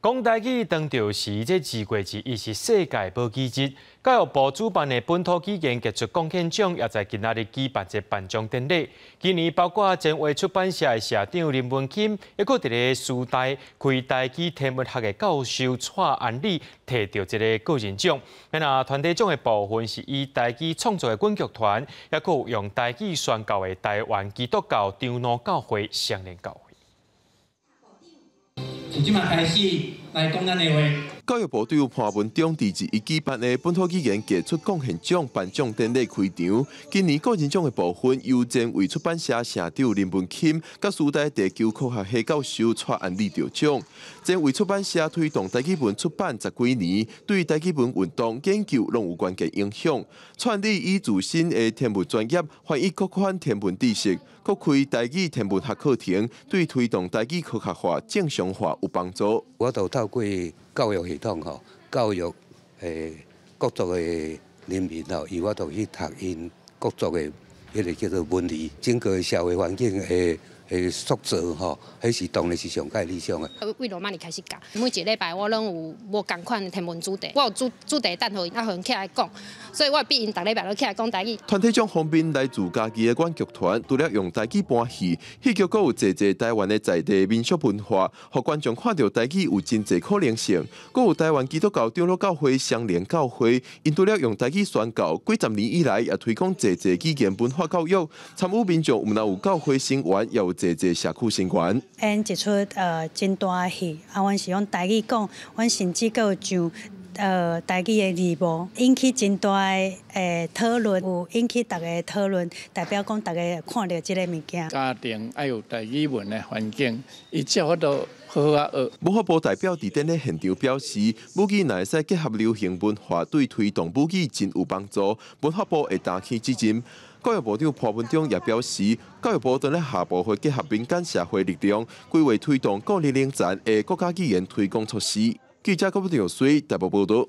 讲台语当着是这2月1日是世界保基日，教育部主办的本土语言杰出贡献奖也在今仔日举办一颁奖典礼。今年包括前卫出版社的社长林文钦，也搁伫个师大开台语天文学的教授蔡安礼摕到这个个人奖。那团体奖的部分是以台语创作的滚剧团，也搁有用台语宣教的台湾基督教长老教会相连教会。 从即马开始来讲咱的话。教育部长潘文忠伫1日举办的本土语言杰出贡献奖颁奖典礼开场。今年个人奖的部分由前卫出版社社长林文钦、甲师大地球科学系教授蔡安礼得奖。前卫出版社推动台语文出版10几年，对台语文运动研究拢有关键影响。蔡安礼以自身的天文专业翻译各款天文知识。 搁开台语天文学课程，对推动台语科学化、正常化有帮助。我都透过教育系统教育各族的人民伊我都去读因各族的迄个叫做文理，整个社会环境塑造迄是当然是上界理想的。为罗马尼开始教，每一个礼拜我拢有无同款的天文主题，我有主题等互因起来讲，所以我逼因逐礼拜都起来讲台语。团体奖方面来自家己的管剧团，除了用台语搬戏，戏剧阁有侪台湾的在地民俗文化，互观众看到台语有真侪可能性。阁有台湾基督教长老教会相连教会，因除了用台语宣教，几十年以来也推广侪语言文化教育，参与民众毋但有教会成员，也有侪社区成员。因一出真大戏，阮是用台语讲，阮甚至阁有上台语的字幕，引起真大的讨论，有引起大家讨论，代表讲大家看到即个物件。家庭要有台语文的环境，伊才法度好好学。文化部代表伫典礼现场表示，母语若会使结合流行文化，对推动母语真有帮助。文化部会担起责任。 教育部长潘文忠也表示，教育部在下步会结合民间社会力量，规划推动各年龄层的国家语言推广措施。记者郭不长随台北报道。